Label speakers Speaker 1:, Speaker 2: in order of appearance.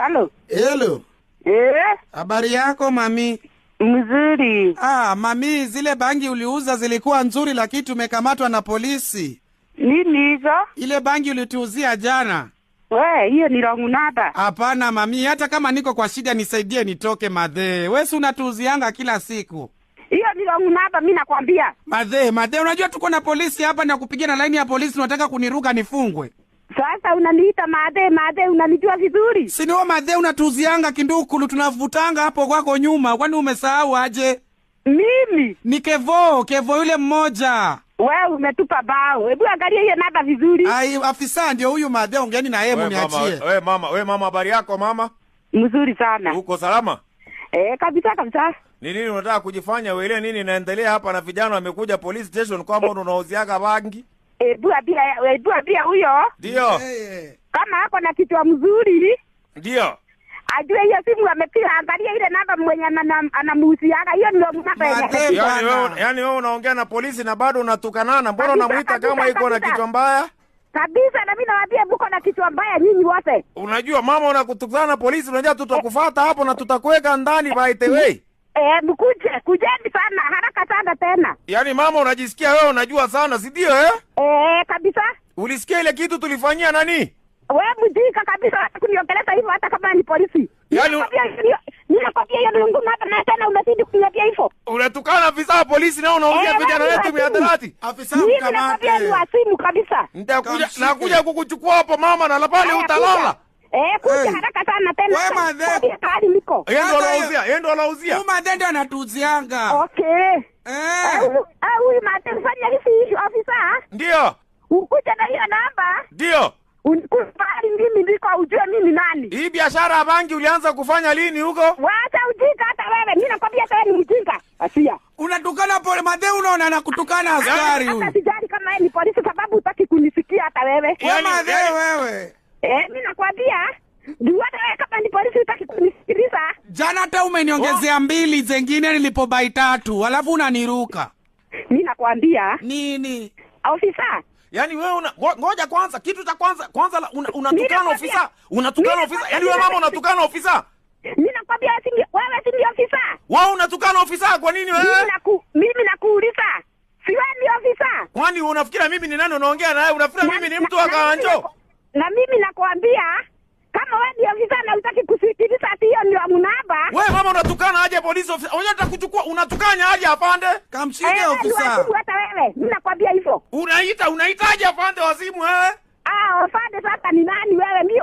Speaker 1: Halo.
Speaker 2: Hello. Habari yako mami?
Speaker 1: Mzuri.
Speaker 2: Mami, zile bangi uliuza zilikuwa nzuri lakini tumekamatwa na polisi.
Speaker 1: Nini hizo?
Speaker 2: Ile bangi ulituuzia jana.
Speaker 1: Hiyo ni wrong number.
Speaker 2: Hapana mami, hata kama niko kwa shida nisaidie nitoke madhe. Wewe si unatuuzianga kila siku.
Speaker 1: Hiyo ni wrong number, mimi nakwambia.
Speaker 2: Madhe, unajua tuko na polisi hapa na kupigia na line ya polisi, unataka kuniruka nifungwe.
Speaker 1: Sasa unaniita madhe, unanijua vizuri.
Speaker 2: Si ni wewe madhe unatuuzianga kindukulu, tunavutanga hapo kwako nyuma, kwani umesahau aje?
Speaker 1: Mimi
Speaker 2: ni Kevo yule mmoja.
Speaker 1: Wewe umetupa bao. Hebu angalia hiyo namba vizuri.
Speaker 2: Afisa ndio huyu madhe, ongeeni na yeye mniachie.
Speaker 3: Wewe mama, habari yako mama?
Speaker 1: Mzuri sana.
Speaker 3: Uko salama?
Speaker 1: Kabisa.
Speaker 3: Ni nini unataka kujifanya wewe? Nini inaendelea hapa na vijana wamekuja police station kwamba unauziaga bangi?
Speaker 1: Hebu abia huyo.
Speaker 3: Ndio.
Speaker 1: Kama hako na kitu mzuri.
Speaker 3: Ndio.
Speaker 1: Ajue hiyo simu amepiga, angalia ile namba mwenye anamuhusiana. Hiyo ndio namba yake.
Speaker 3: Yaani wewe unaongea na polisi na bado unatukanana. Mbona unamuita kama iko na kichwa mbaya?
Speaker 1: Kabisa, na mimi nawaambia buko na kichwa mbaya nyinyi wote.
Speaker 3: Unajua mama, unakutukana na polisi, unajua tutakufuata hapo na tutakuweka ndani by the way.
Speaker 1: Kujeni sana, haraka sana tena.
Speaker 3: Yaani mama, unajisikia wewe unajua sana, si ndio
Speaker 1: kabisa.
Speaker 3: Ulisikia ile kitu tulifanyia nani?
Speaker 1: Wewe mjika kabisa kuniongeleza hivyo hata kama ni polisi.
Speaker 3: Yaani
Speaker 1: ninakwambia hiyo ndio na tena unazidi kuniambia hivyo.
Speaker 3: Unatukana afisa wa polisi na unaongea vijana wetu mihadarati.
Speaker 2: Afisa mkamate.
Speaker 1: Ni wasimu kabisa.
Speaker 3: Nakuja kukuchukua hapo mama na lapale utalala.
Speaker 1: Kuja haraka sana tena.
Speaker 2: Wewe madhe.
Speaker 1: Hadi niko.
Speaker 3: Yeye ndo anauzia.
Speaker 2: Huyu madhe ndo anatuuzianga.
Speaker 1: Okay. Huyu madhe fanya hivi afisa.
Speaker 3: Ndio.
Speaker 1: Ukuja na hiyo namba.
Speaker 3: Ndio.
Speaker 1: Unikubali mimi ndiko ujue mimi nani.
Speaker 3: Hii biashara ya bangi ulianza kufanya lini huko?
Speaker 1: Wacha ujinga hata wewe. Mimi nakwambia sasa ni mjinga. Asia.
Speaker 2: Unatukana pole madhe, unaona anakutukana askari huyu.
Speaker 1: Hata sijali kama ni polisi sababu hutaki kunisikia hata wewe.
Speaker 2: Wewe madhe wewe.
Speaker 1: Mimi nakwambia ndio hata wewe kama ni polisi hutaki kunisikiliza.
Speaker 2: Jana hata umeniongezea 2 zingine nilipobai 3, alafu unaniruka.
Speaker 1: Mimi nakwambia
Speaker 2: nini?
Speaker 1: Ofisa.
Speaker 3: Yaani wewe ngoja kwanza, kitu cha kwanza unatukana ofisa. Unatukana ofisa. Yaani wewe mama unatukana ofisa.
Speaker 1: Mimi nakwambia wewe si ndio ofisa.
Speaker 3: Wewe unatukana ofisa kwa nini wewe?
Speaker 1: Mimi nakuuliza. Si wewe ni ofisa?
Speaker 3: Kwani unafikira mimi ni nani unaongea naye? Unafikira mimi ni mtu wa Kaanjo?
Speaker 1: Na mimi nakwambia kama wewe ni ofisa na unataka kusikiliza hiyo ndio mnaba.
Speaker 3: Wewe mama unatukana aje polisi ofisa? Unataka kuchukua unatukanya aje afande?
Speaker 2: Kamshike ofisa.
Speaker 1: Hata wewe, mimi nakwambia hivyo.
Speaker 3: Unaitaje afande wazimu wewe?
Speaker 1: Afande sasa ni nani wewe? Mimi